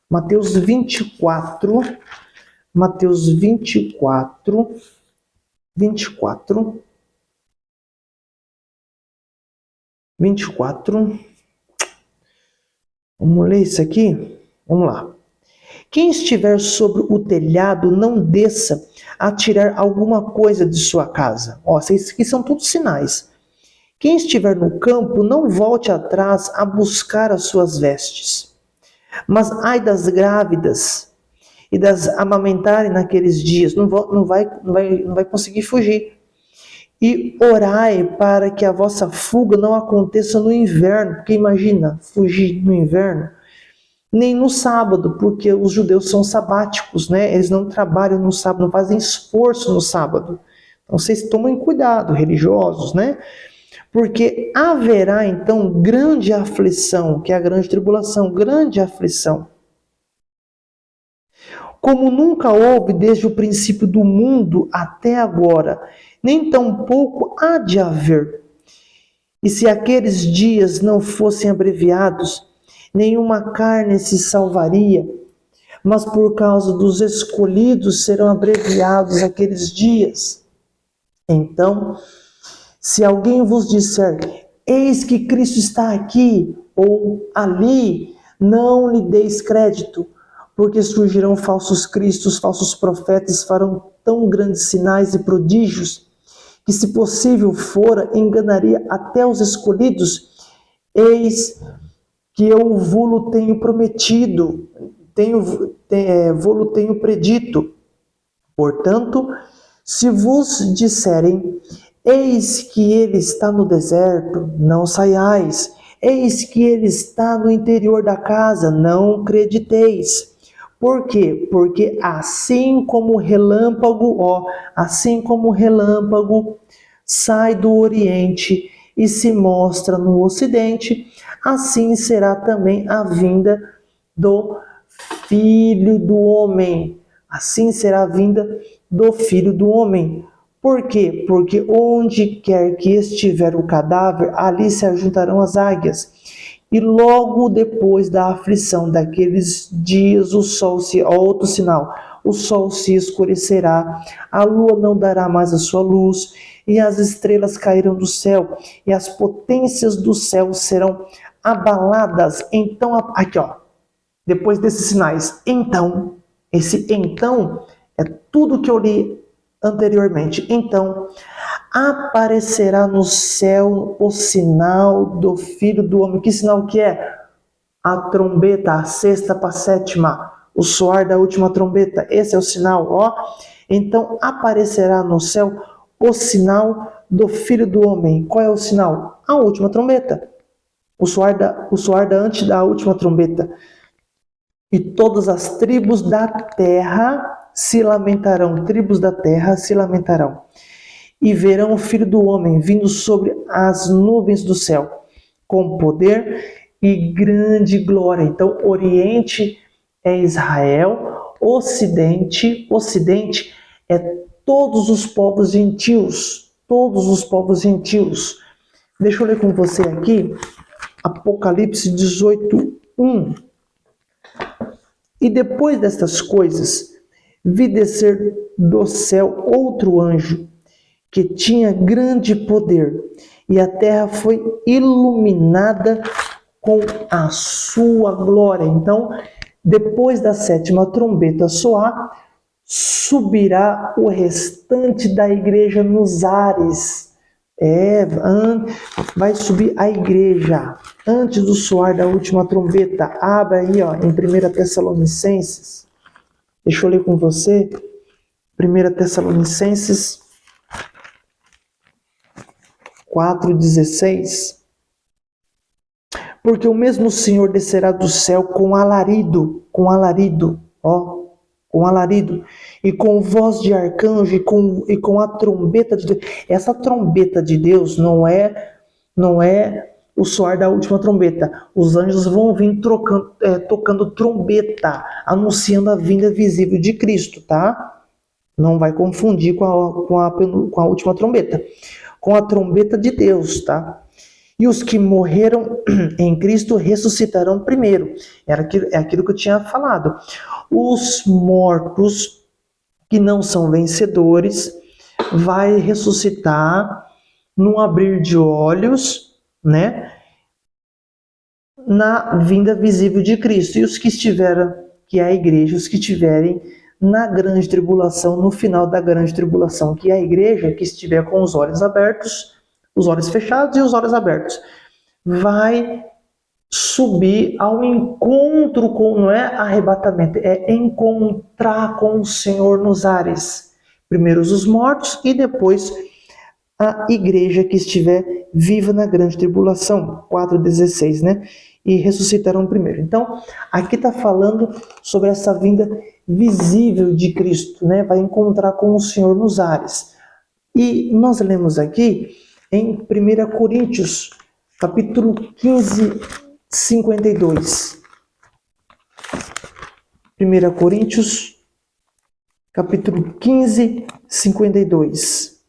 Mateus 24, Mateus 24, 24, 24. Vamos ler isso aqui? Vamos lá. Quem estiver sobre o telhado, não desça a tirar alguma coisa de sua casa. Ó, esses aqui são todos sinais. Quem estiver no campo, não volte atrás a buscar as suas vestes. Mas ai das grávidas e das amamentarem naqueles dias, não vai conseguir fugir. E orai para que a vossa fuga não aconteça no inverno, porque imagina, fugir no inverno, nem no sábado, porque os judeus são sabáticos, né? Eles não trabalham no sábado, não fazem esforço no sábado. Então vocês tomem cuidado, religiosos, né? Porque haverá então grande aflição, que é a grande tribulação, grande aflição. Como nunca houve desde o princípio do mundo até agora, nem tampouco há de haver. E se aqueles dias não fossem abreviados, nenhuma carne se salvaria, mas por causa dos escolhidos serão abreviados aqueles dias. Então, se alguém vos disser, eis que Cristo está aqui ou ali, não lhe deis crédito, porque surgirão falsos cristos, falsos profetas, farão tão grandes sinais e prodígios, que se possível fora, enganaria até os escolhidos. Eis que eu vou-lo tenho prometido, vou-lo tenho predito. Portanto, se vos disserem, eis que ele está no deserto, não saiais. Eis que ele está no interior da casa, não crediteis. Por quê? Porque assim como o relâmpago, assim como o relâmpago sai do Oriente e se mostra no Ocidente, assim será também a vinda do Filho do Homem. Assim será a vinda do Filho do Homem. Por quê? Porque onde quer que estiver o cadáver, ali se ajuntarão as águias. E logo depois da aflição daqueles dias, outro sinal, o sol se escurecerá, a lua não dará mais a sua luz, e as estrelas cairão do céu, e as potências do céu serão abaladas. Então, aqui depois desses sinais, então, esse então é tudo que eu li anteriormente. Então, aparecerá no céu o sinal do Filho do Homem. Que sinal que é? A trombeta, a sexta para a sétima, o soar da última trombeta. Esse é o sinal, Então, aparecerá no céu o sinal do Filho do Homem. Qual é o sinal? A última trombeta. O soar antes da última trombeta. E todas as tribos da terra se lamentarão. Tribos da terra se lamentarão. E verão o Filho do Homem vindo sobre as nuvens do céu, com poder e grande glória. Então, Oriente é Israel, Ocidente é todos os povos gentios. Todos os povos gentios. Deixa eu ler com você aqui, Apocalipse 18:1. E depois destas coisas, vi descer do céu outro anjo, que tinha grande poder, e a terra foi iluminada com a sua glória. Então, depois da sétima trombeta soar, subirá o restante da igreja nos ares. Vai subir a igreja antes do soar da última trombeta. Abra aí, em 1 Tessalonicenses. Deixa eu ler com você. 1 Tessalonicenses 4:16. Porque o mesmo Senhor descerá do céu com alarido, e com voz de arcanjo, e com a trombeta de Deus. Essa trombeta de Deus não é o soar da última trombeta. Os anjos vão vir tocando trombeta, anunciando a vinda visível de Cristo, tá? Não vai confundir com a última trombeta. Com a trombeta de Deus, tá? E os que morreram em Cristo ressuscitarão primeiro. É aquilo que eu tinha falado. Os mortos que não são vencedores vai ressuscitar num abrir de olhos, né? Na vinda visível de Cristo. E os que estiveram, que é a igreja, os que estiverem na grande tribulação, no final da grande tribulação, que é a igreja que estiver com os olhos abertos, os olhos fechados e os olhos abertos, vai subir ao encontro com, não é arrebatamento, é encontrar com o Senhor nos ares. Primeiro os mortos e depois a igreja que estiver viva na grande tribulação, 4,16, né? E ressuscitarão primeiro. Então, aqui está falando sobre essa vinda visível de Cristo, né? Vai encontrar com o Senhor nos ares. E nós lemos aqui em 1 Coríntios, capítulo 15, 52. 1 Coríntios, capítulo 15, 52.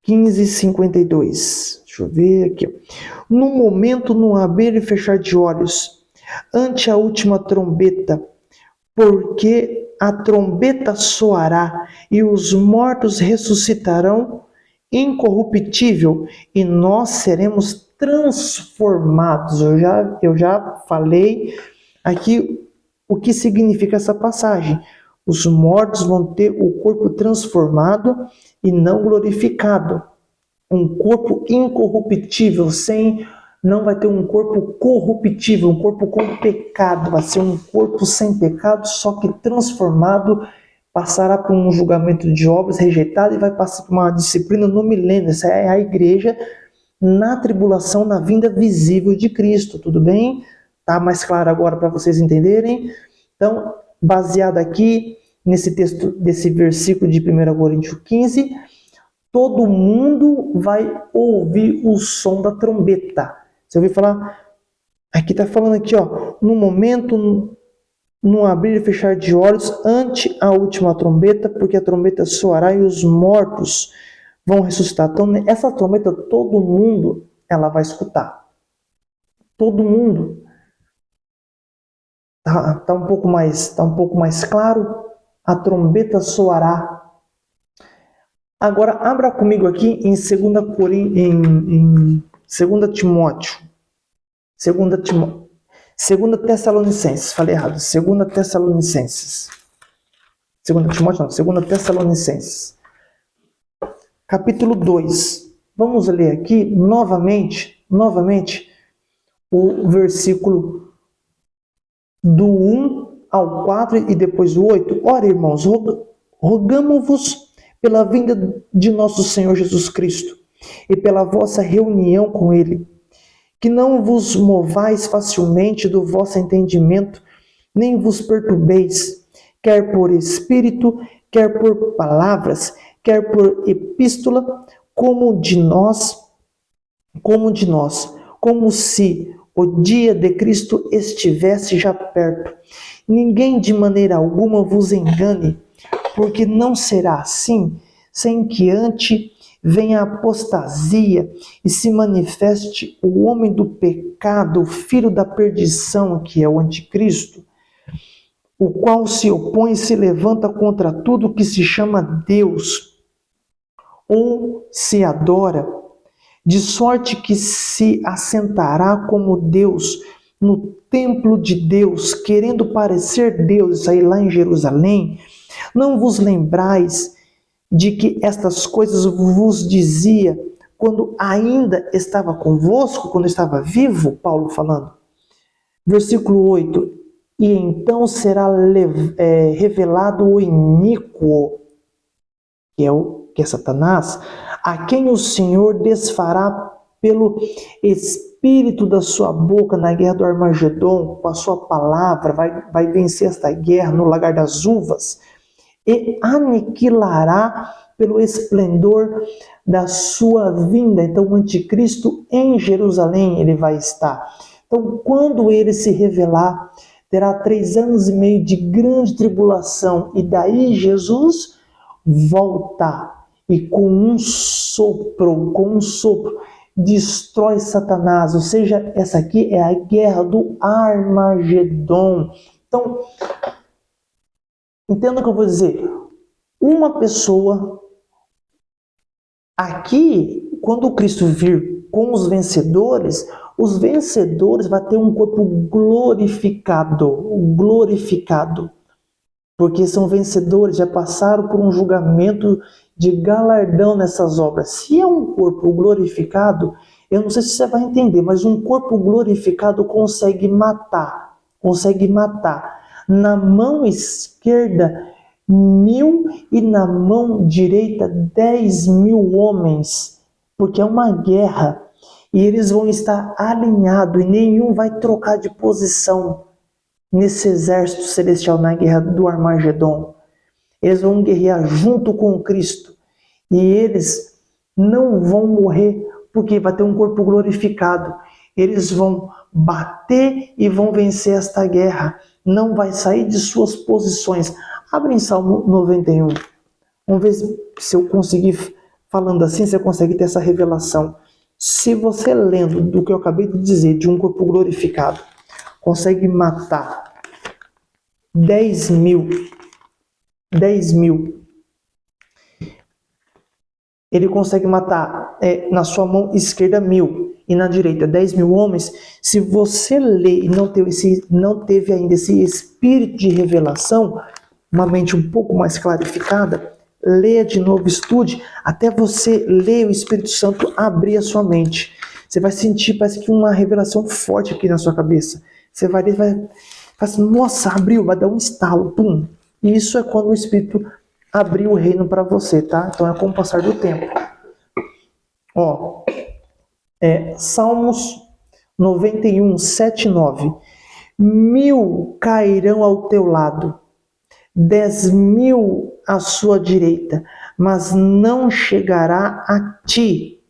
15, 52. Deixa eu ver aqui. No momento, no abrir e fechar de olhos, ante a última trombeta, porque a trombeta soará e os mortos ressuscitarão incorruptível e nós seremos transformados. Eu já falei aqui o que significa essa passagem. Os mortos vão ter o corpo transformado e não glorificado. Um corpo incorruptível, não vai ter um corpo corruptível, um corpo com pecado. Vai ser um corpo sem pecado, só que transformado, passará por um julgamento de obras rejeitado e vai passar por uma disciplina no milênio. Essa é a igreja na tribulação, na vinda visível de Cristo. Tudo bem? Tá mais claro agora para vocês entenderem? Então, baseado aqui nesse texto, desse versículo de 1 Coríntios 15, todo mundo vai ouvir o som da trombeta. Você ouviu falar? Aqui está falando aqui, ó, no momento, no abrir e fechar de olhos, ante a última trombeta, porque a trombeta soará e os mortos vão ressuscitar. Então, essa trombeta, todo mundo, ela vai escutar. Todo mundo. Tá um pouco mais claro? A trombeta soará. Agora, abra comigo aqui em 2 Timóteo. 2 Tessalonicenses. Falei errado. 2 Tessalonicenses. 2 Timóteo não. 2 Tessalonicenses. Capítulo 2. Vamos ler aqui novamente o versículo do 1 ao 4 e depois o 8. Ora, irmãos, rogamo-vos pela vinda de nosso Senhor Jesus Cristo e pela vossa reunião com Ele, que não vos movais facilmente do vosso entendimento, nem vos perturbeis, quer por espírito, quer por palavras, quer por epístola, como se o dia de Cristo estivesse já perto. Ninguém de maneira alguma vos engane, porque não será assim, sem que antes venha a apostasia e se manifeste o homem do pecado, o filho da perdição, que é o anticristo, o qual se opõe e se levanta contra tudo que se chama Deus ou se adora, de sorte que se assentará como Deus no templo de Deus, querendo parecer Deus. Isso aí lá em Jerusalém. Não vos lembrais de que estas coisas vos dizia quando ainda estava convosco, quando estava vivo? Paulo falando. Versículo 8. E então será revelado o iníquo, que é Satanás, a quem o Senhor desfará pelo espírito da sua boca na guerra do Armagedon, com a sua palavra, vai vencer esta guerra no lagar das uvas, e aniquilará pelo esplendor da sua vinda. Então o anticristo em Jerusalém ele vai estar. Então quando ele se revelar, terá 3 anos e meio de grande tribulação, e daí Jesus volta, e com um sopro destrói Satanás. Ou seja, essa aqui é a guerra do Armagedon. Então, entenda o que eu vou dizer. Uma pessoa, aqui, quando Cristo vir com os vencedores vão ter um corpo glorificado. Porque são vencedores, já passaram por um julgamento de galardão nessas obras. Se é um corpo glorificado, eu não sei se você vai entender, mas um corpo glorificado consegue matar. Na mão esquerda, 1000 e na mão direita, 10.000 homens. Porque é uma guerra. E eles vão estar alinhados e nenhum vai trocar de posição nesse exército celestial, na guerra do Armagedon. Eles vão guerrear junto com Cristo. E eles não vão morrer porque vai ter um corpo glorificado. Eles vão bater e vão vencer esta guerra. Não vai sair de suas posições. Abre em Salmo 91. Vamos ver se eu conseguir, falando assim, você consegue ter essa revelação. Se você lendo do que eu acabei de dizer, de um corpo glorificado, consegue matar 10.000. Ele consegue matar na sua mão esquerda 1.000 e na direita 10.000 homens. Se você lê e não teve ainda esse espírito de revelação, uma mente um pouco mais clarificada, leia de novo, estude, até você ler o Espírito Santo abrir a sua mente. Você vai sentir, parece que uma revelação forte aqui na sua cabeça. Você vai ler, vai assim, nossa, abriu, vai dar um estalo, pum. E isso é quando o Espírito abriu o reino para você, tá? Então é com o passar do tempo. Ó, Salmos 91, 7 e 9. 1.000 cairão ao teu lado, 10.000 à sua direita, mas não chegará a ti.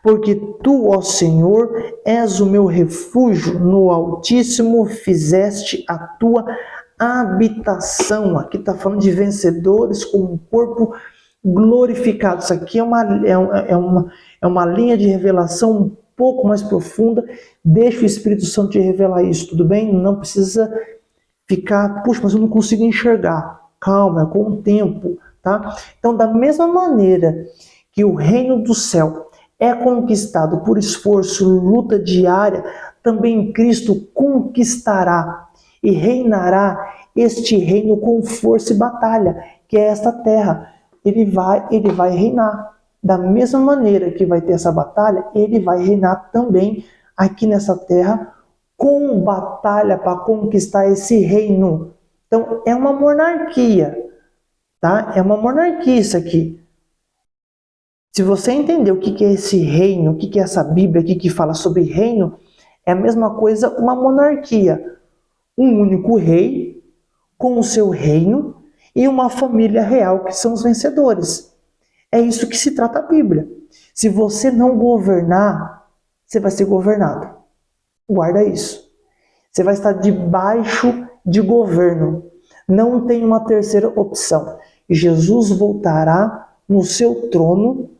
Porque tu, ó Senhor, és o meu refúgio, no Altíssimo fizeste a tua habitação. Aqui está falando de vencedores com um corpo glorificado. Isso aqui é uma linha de revelação um pouco mais profunda. Deixa o Espírito Santo te revelar isso, tudo bem? Não precisa ficar, puxa, mas eu não consigo enxergar. Calma, é com o tempo, tá? Então, da mesma maneira que o reino do céu é conquistado por esforço, luta diária, também Cristo conquistará e reinará este reino com força e batalha, que é esta terra. Ele vai reinar. Da mesma maneira que vai ter essa batalha, ele vai reinar também aqui nessa terra, com batalha para conquistar esse reino. Então, é uma monarquia, tá? É uma monarquia isso aqui. Se você entender o que é esse reino, o que é essa Bíblia aqui que fala sobre reino, é a mesma coisa uma monarquia. Um único rei com o seu reino e uma família real que são os vencedores. É isso que se trata a Bíblia. Se você não governar, você vai ser governado. Guarda isso. Você vai estar debaixo de governo. Não tem uma terceira opção. Jesus voltará no seu trono.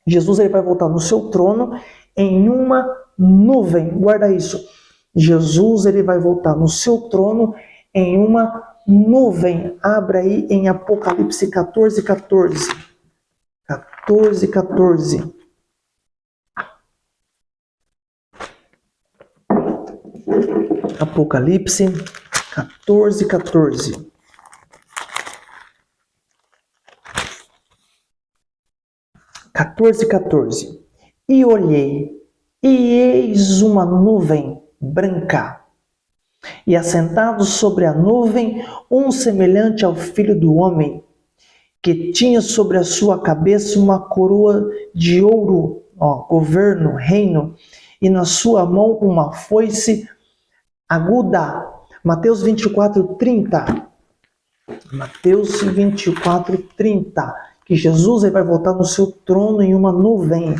Jesus ele vai voltar no seu trono em uma nuvem. Guarda isso. Jesus ele vai voltar no seu trono em uma nuvem. Abra aí em Apocalipse 14, 14. 14, 14. Apocalipse 14, 14. E olhei, e eis uma nuvem branca, e assentado sobre a nuvem, um semelhante ao Filho do Homem, que tinha sobre a sua cabeça uma coroa de ouro, governo, reino, e na sua mão uma foice aguda. Mateus 24, 30. Mateus 24, 30. Que Jesus ele vai voltar no seu trono em uma nuvem.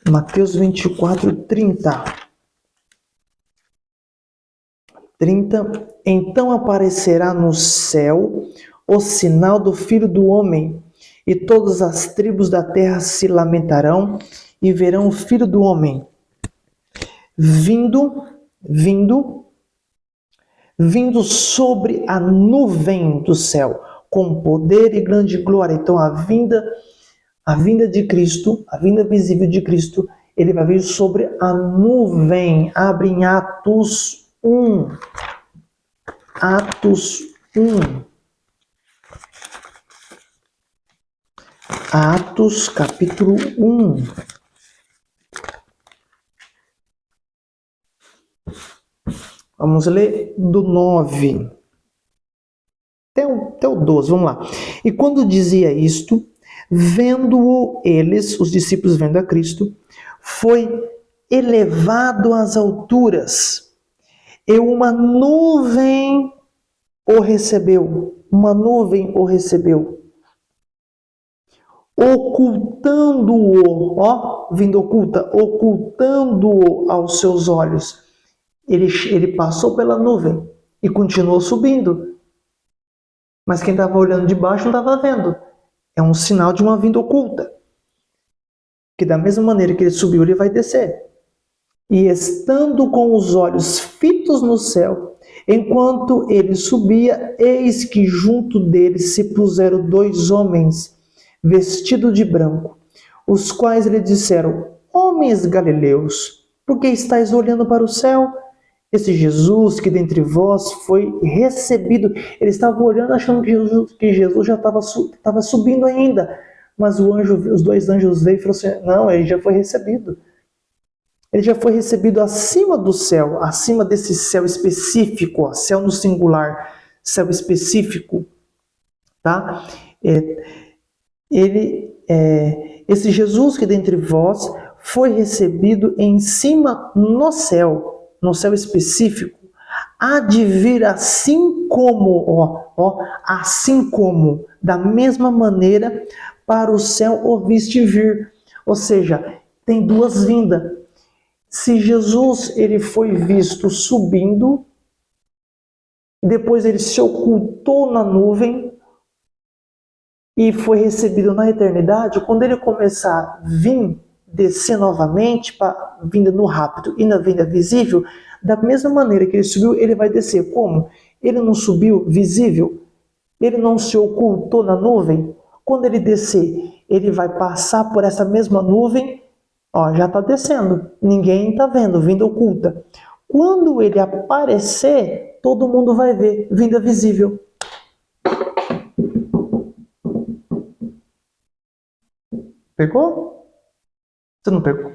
Mateus 24, 30. 30. Então aparecerá no céu o sinal do Filho do Homem, e todas as tribos da terra se lamentarão, e verão o Filho do Homem vindo sobre a nuvem do céu, com poder e grande glória. Então a vinda de Cristo, a vinda visível de Cristo, ele vai vir sobre a nuvem. Abre em Atos 1. Atos 1. Atos capítulo 1. Vamos ler do 9 até o 12, vamos lá. E quando dizia isto, vendo-o eles, os discípulos vendo a Cristo, foi elevado às alturas, e uma nuvem o recebeu, ocultando-o, vindo oculta, ocultando-o aos seus olhos. Ele passou pela nuvem e continuou subindo. Mas quem estava olhando de baixo não estava vendo. É um sinal de uma vinda oculta. Que da mesma maneira que ele subiu, ele vai descer. E estando com os olhos fitos no céu, enquanto ele subia, eis que junto dele se puseram 2 homens, vestidos de branco, os quais lhe disseram: homens galileus, por que estáis olhando para o céu? Esse Jesus que dentre vós foi recebido, ele estava olhando achando que Jesus já estava subindo ainda, mas os 2 anjos veio e falaram assim: não, ele já foi recebido. Ele já foi recebido acima do céu, acima desse céu específico, ó, céu no singular, céu específico, tá? Esse Jesus que dentre vós foi recebido em cima no céu específico, há de vir assim como, assim como, da mesma maneira, para o céu o viste vir. Ou seja, tem 2 vindas. Se Jesus ele foi visto subindo, depois ele se ocultou na nuvem e foi recebido na eternidade, quando ele começar a descer novamente, vinda no rápido e na vinda visível, da mesma maneira que ele subiu, ele vai descer. Como? Ele não subiu visível? Ele não se ocultou na nuvem? Quando ele descer, ele vai passar por essa mesma nuvem. Já está descendo, ninguém está vendo, vinda oculta. Quando ele aparecer, todo mundo vai ver, vinda visível. Pegou? Você não pegou?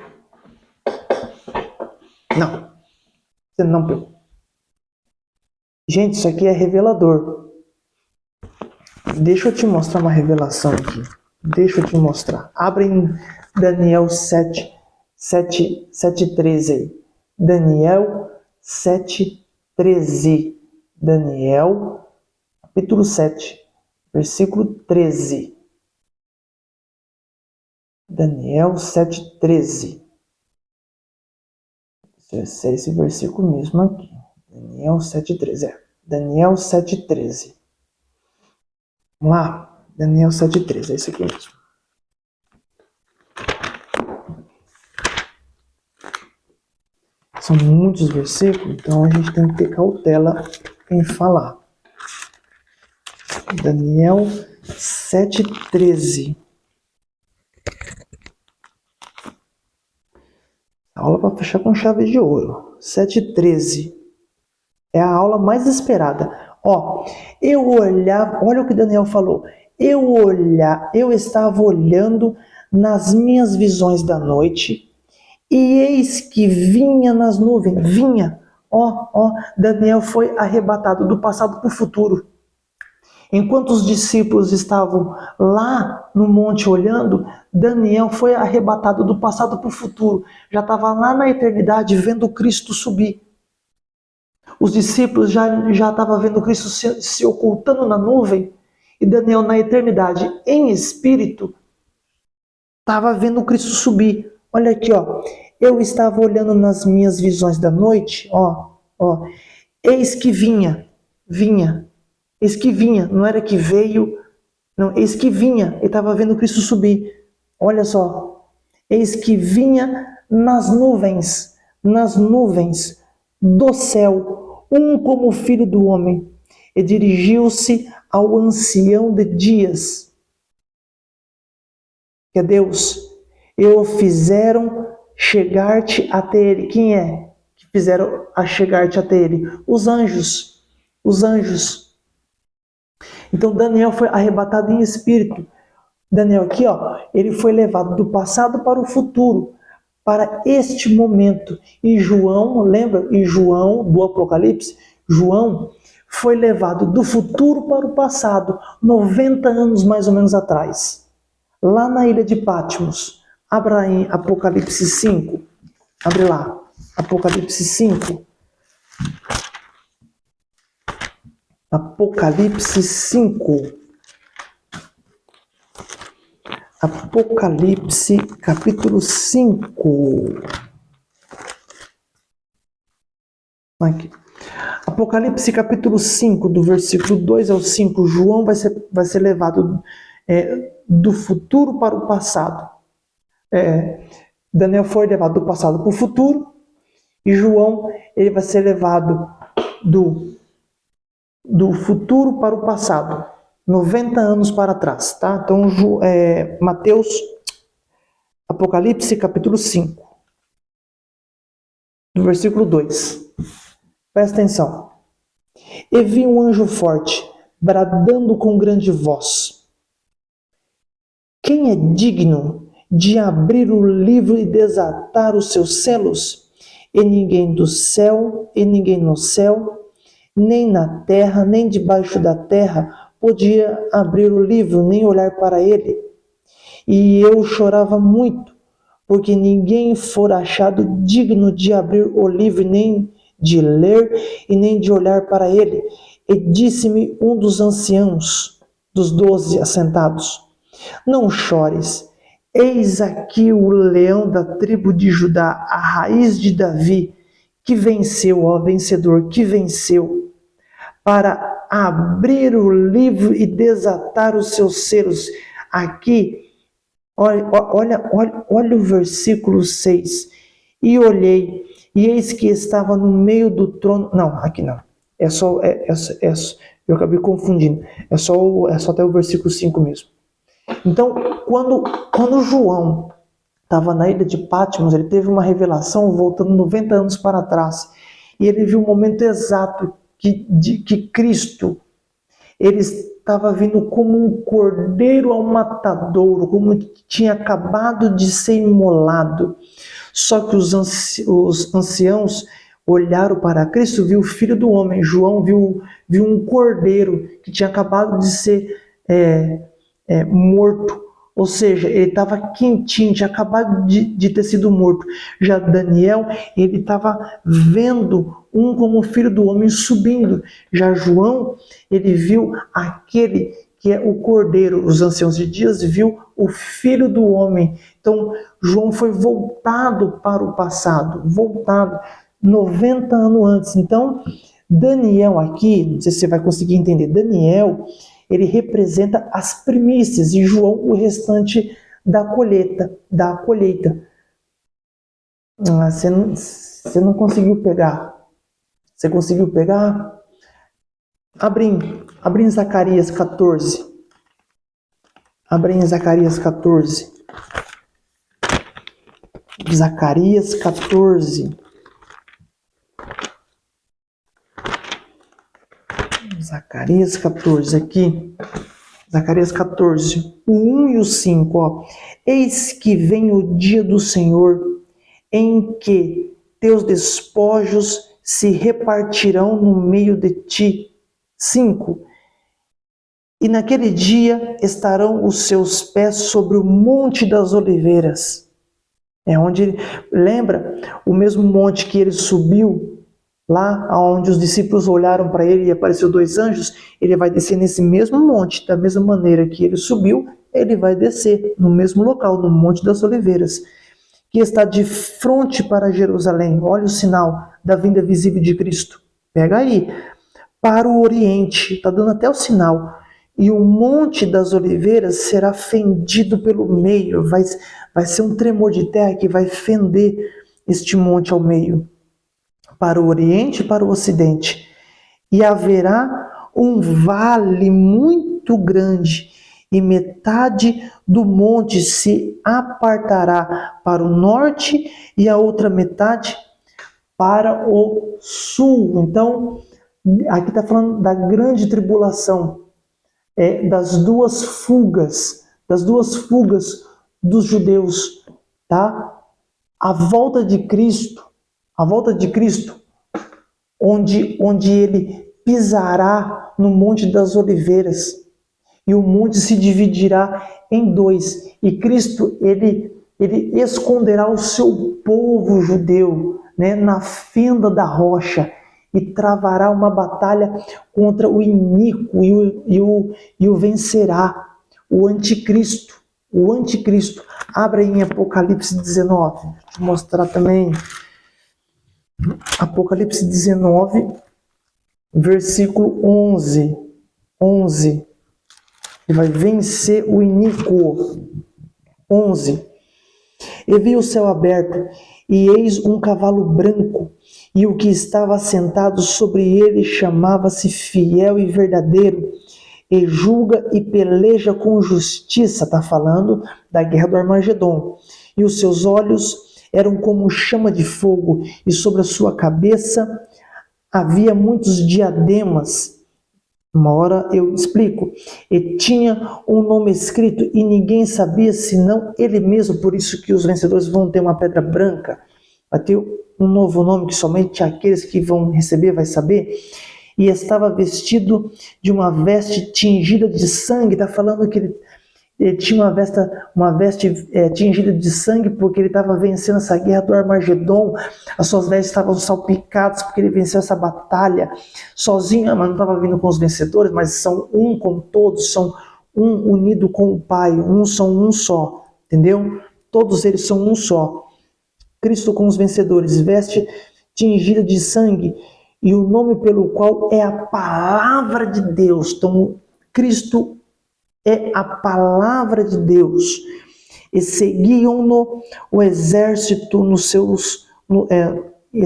Não, você não pegou. Gente, isso aqui é revelador. Deixa eu te mostrar uma revelação aqui. Deixa eu te mostrar. Abre em Daniel 7:13 aí. Daniel 7:13. Daniel, capítulo 7, versículo 13. Daniel 7:13. Esse versículo mesmo aqui. Daniel 7:13. Daniel 7:13. Vamos lá. Daniel 7:13. É isso aqui mesmo. São muitos versículos, então a gente tem que ter cautela em falar. Daniel 7:13. Aula para fechar com chave de ouro. 7:13. É a aula mais esperada. Eu olhava, olha o que Daniel falou. Eu estava olhando nas minhas visões da noite, e eis que vinha nas nuvens, Daniel foi arrebatado do passado para o futuro. Enquanto os discípulos estavam lá no monte olhando, Daniel foi arrebatado do passado para o futuro. Já estava lá na eternidade vendo Cristo subir. Os discípulos já estavam vendo Cristo se ocultando na nuvem, e Daniel na eternidade, em espírito, estava vendo Cristo subir. Olha aqui, eu estava olhando nas minhas visões da noite, eis que vinha, eis que vinha, não era que veio, não, eis que vinha, ele estava vendo Cristo subir. Olha só, eis que vinha nas nuvens do céu, um como filho do homem, e dirigiu-se ao ancião de dias, que é Deus, e o fizeram chegar-te até ele. Quem é que fizeram a chegar-te até ele? Os anjos. Os anjos. Então Daniel foi arrebatado em espírito. Daniel aqui, ele foi levado do passado para o futuro, para este momento. E João, lembra? E João, do Apocalipse, João foi levado do futuro para o passado, 90 anos mais ou menos atrás. Lá na ilha de Patmos. Abra em Apocalipse 5. Abre lá. Apocalipse 5. Apocalipse 5. Apocalipse capítulo 5. Aqui. Apocalipse capítulo 5, do versículo 2 ao 5. João vai ser levado do futuro para o passado. Daniel foi levado do passado para o futuro, e João ele vai ser levado do futuro para o passado, 90 anos para trás, tá? Então, Apocalipse capítulo 5, do versículo 2. Presta atenção. E vi um anjo forte, bradando com grande voz: quem é digno de abrir o livro e desatar os seus selos? E ninguém do céu, e ninguém no céu, nem na terra, nem debaixo da terra, podia abrir o livro, nem olhar para ele. E eu chorava muito, porque ninguém fora achado digno de abrir o livro, nem de ler, e nem de olhar para ele. E disse-me um dos anciãos, dos 12 assentados: não chores. Eis aqui o leão da tribo de Judá, a raiz de Davi, que venceu, vencedor, que venceu, para abrir o livro e desatar os seus selos. Aqui, olha o versículo 6. E olhei, e eis que estava no meio do trono. Não, aqui não. Eu acabei confundindo. É só até o versículo 5 mesmo. Então, quando João estava na ilha de Patmos, ele teve uma revelação voltando 90 anos para trás. E ele viu o momento exato que Cristo, ele estava vindo como um cordeiro ao matadouro, como tinha acabado de ser imolado. Só que os anciãos olharam para Cristo, viu o Filho do Homem. João viu um cordeiro que tinha acabado de ser morto, ou seja, ele estava quentinho, tinha acabado de ter sido morto. Já Daniel, ele estava vendo um como filho do homem subindo. Já João, ele viu aquele que é o cordeiro. Os anciãos de dias viu o filho do homem. Então, João foi voltado para o passado, voltado 90 anos antes. Então, Daniel aqui, não sei se você vai conseguir entender, Daniel, ele representa as primícias, e João o restante da colheita. Você não conseguiu pegar. Você conseguiu pegar? Abre em Zacarias 14. Abre em Zacarias 14. Zacarias 14. Zacarias 14 aqui. Zacarias 14, o 1 e o 5. Eis que vem o dia do Senhor, em que teus despojos se repartirão no meio de ti. 5. E naquele dia estarão os seus pés sobre o monte das oliveiras. É onde, lembra, o mesmo monte que ele subiu, lá onde os discípulos olharam para ele e apareceu 2 anjos, ele vai descer nesse mesmo monte, da mesma maneira que ele subiu, ele vai descer no mesmo local, no Monte das Oliveiras, que está de frente para Jerusalém. Olha o sinal da vinda visível de Cristo. Pega aí. Para o Oriente, está dando até o sinal. e o Monte das Oliveiras será fendido pelo meio. Vai ser um tremor de terra que vai fender este monte ao meio, para o oriente e para o ocidente. E haverá um vale muito grande, e metade do monte se apartará para o norte e a outra metade para o sul. Então, aqui está falando da grande tribulação, das duas fugas dos judeus, tá? A volta de Cristo, onde ele pisará no Monte das Oliveiras, e o monte se dividirá em dois, e Cristo, ele esconderá o seu povo judeu, né, na fenda da rocha, e travará uma batalha contra o iníquo e o vencerá, o anticristo. O anticristo. Abra em Apocalipse 19. Deixa eu mostrar também. Apocalipse 19, versículo 11. 11. Ele vai vencer o iníquo. 11. E vi o céu aberto, e eis um cavalo branco, e o que estava sentado sobre ele chamava-se Fiel e Verdadeiro, e julga e peleja com justiça. Está falando da guerra do Armagedon. E os seus olhos eram como chama de fogo, e sobre a sua cabeça havia muitos diademas. Uma hora eu explico. E tinha um nome escrito, e ninguém sabia senão ele mesmo. Por isso que os vencedores vão ter uma pedra branca. Vai ter um novo nome que somente aqueles que vão receber vai saber. E estava vestido de uma veste tingida de sangue. Está falando que ele tinha uma veste tingida de sangue, porque ele estava vencendo essa guerra do Armagedon. As suas vestes estavam salpicadas, porque ele venceu essa batalha sozinho, mas não estava vindo com os vencedores, mas são um com todos, são um unido com o Pai, são um só, entendeu? Todos eles são um só. Cristo com os vencedores, veste tingida de sangue, e o nome pelo qual é a palavra de Deus. Então, Cristo é a palavra de Deus. E seguiam-no o exército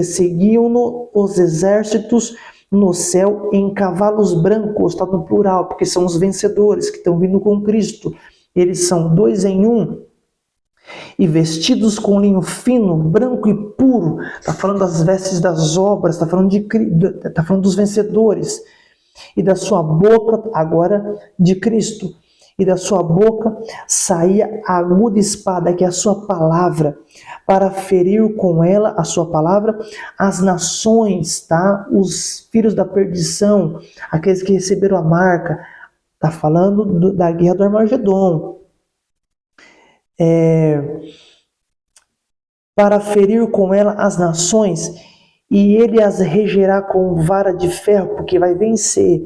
seguiam-no os exércitos no céu em cavalos brancos. Está no plural, porque são os vencedores que estão vindo com Cristo. Eles são 2 em 1. E vestidos com linho fino, branco e puro. Está falando das vestes das obras, está falando dos vencedores. E da sua boca, agora de Cristo, e da sua boca saía a aguda espada, que é a sua palavra, para ferir com ela, a sua palavra, as nações, tá? Os filhos da perdição, aqueles que receberam a marca. Está falando da guerra do Armagedon. Para ferir com ela as nações, e ele as regerá com vara de ferro, porque vai vencer.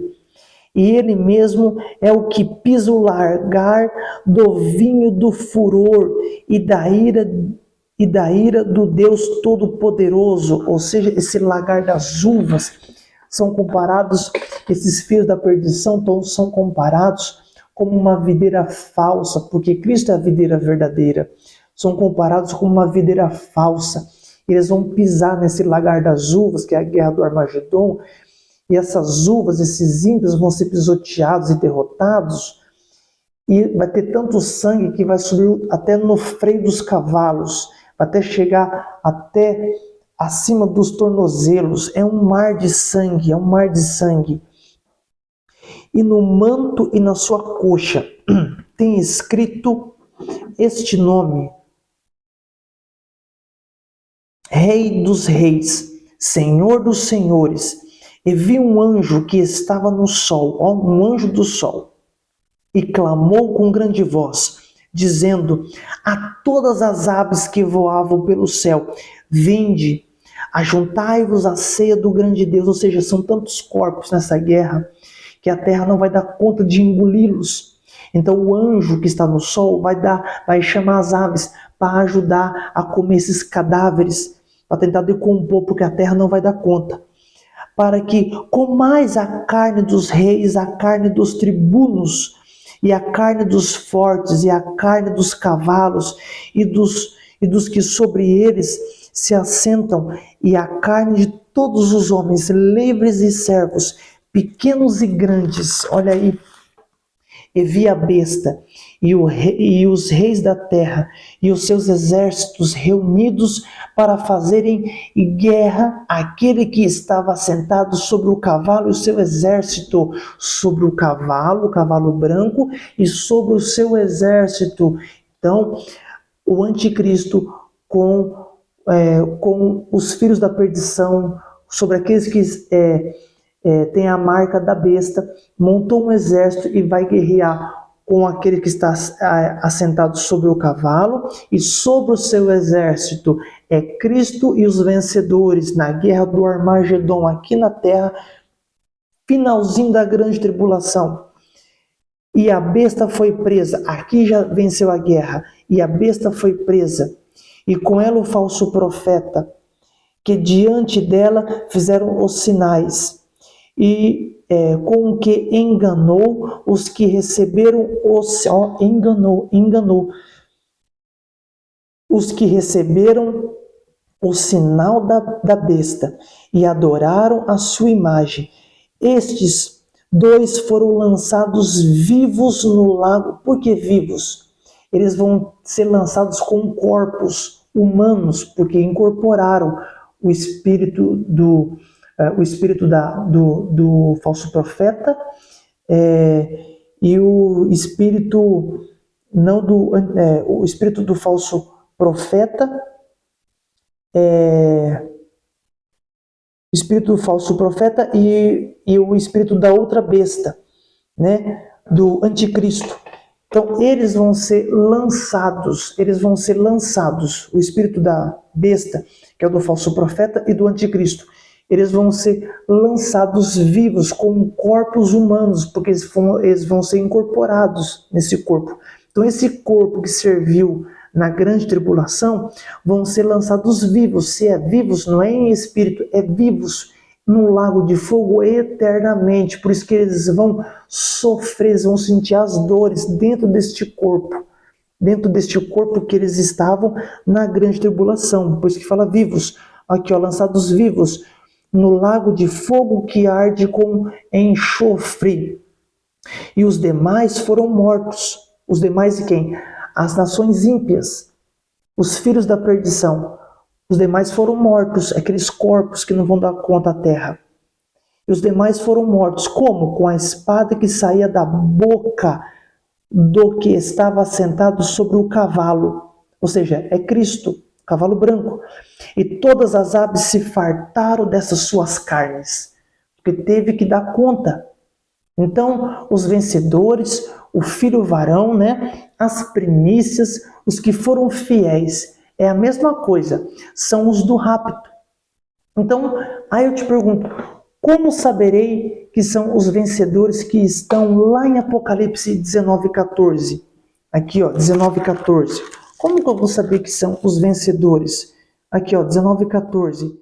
E ele mesmo é o que pisa o largar do vinho do furor e da ira do Deus Todo-Poderoso. Ou seja, esse lagar das uvas são comparados, esses filhos da perdição são comparados como uma videira falsa, porque Cristo é a videira verdadeira. São comparados como uma videira falsa. Eles vão pisar nesse lagar das uvas, que é a guerra do Armagedon, e essas uvas, esses ímpios vão ser pisoteados e derrotados, e vai ter tanto sangue que vai subir até no freio dos cavalos, vai até chegar até acima dos tornozelos. É um mar de sangue, é um mar de sangue. E no manto e na sua coxa tem escrito este nome: Rei dos Reis, Senhor dos Senhores. E vi um anjo que estava no sol, um anjo do sol, e clamou com grande voz, dizendo a todas as aves que voavam pelo céu: vinde, ajuntai-vos à ceia do grande Deus. Ou seja, são tantos corpos nessa guerra que a terra não vai dar conta de engoli-los. Então o anjo que está no sol vai chamar as aves para ajudar a comer esses cadáveres, para tentar decompor, porque a terra não vai dar conta. para que comais a carne dos reis, a carne dos tribunos, e a carne dos fortes, e a carne dos cavalos, e dos que sobre eles se assentam, e a carne de todos os homens, livres e servos, pequenos e grandes. Olha aí. E vi a besta e os reis da terra e os seus exércitos reunidos para fazerem guerra àquele que estava sentado sobre o cavalo e o seu exército, sobre o cavalo branco, e sobre o seu exército. Então, o anticristo com os filhos da perdição, sobre aqueles que tem a marca da besta, montou um exército e vai guerrear com aquele que está assentado sobre o cavalo, e sobre o seu exército é Cristo e os vencedores na guerra do Armagedon aqui na terra, finalzinho da grande tribulação. E a besta foi presa, aqui já venceu a guerra, e a besta foi presa, e com ela o falso profeta, que diante dela fizeram os sinais, e com o que enganou os que receberam enganou os que receberam o sinal da besta e adoraram a sua imagem. Estes dois foram lançados vivos no lago. Por que vivos? Eles vão ser lançados com corpos humanos, porque incorporaram o espírito do falso profeta e o espírito o espírito do falso profeta, o espírito do falso profeta e o espírito da outra besta, né, do anticristo. Então eles vão ser lançados, o espírito da besta, que é o do falso profeta, e do anticristo. Eles vão ser lançados vivos com corpos humanos, porque eles vão ser incorporados nesse corpo. Então esse corpo que serviu na grande tribulação vão ser lançados vivos. Se é vivos, não é em espírito, é vivos no lago de fogo eternamente. Por isso que eles vão sofrer, eles vão sentir as dores dentro deste corpo que eles estavam na grande tribulação. Por isso que fala vivos. Aqui, ó, lançados vivos no lago de fogo que arde com enxofre. E os demais foram mortos. Os demais de quem? As nações ímpias, os filhos da perdição. Os demais foram mortos, aqueles corpos que não vão dar conta à terra. E os demais foram mortos. Como? Com a espada que saía da boca do que estava sentado sobre o cavalo. Ou seja, é Cristo, cavalo branco. E todas as aves se fartaram dessas suas carnes, porque teve que dar conta. Então, os vencedores, o filho varão, né, as primícias, os que foram fiéis, é a mesma coisa, são os do rapto. Então, aí eu te pergunto, como saberei que são os vencedores que estão lá em Apocalipse 19:14? Aqui, ó, 19:14. Como que eu vou saber que são os vencedores? Aqui, ó, 19:14.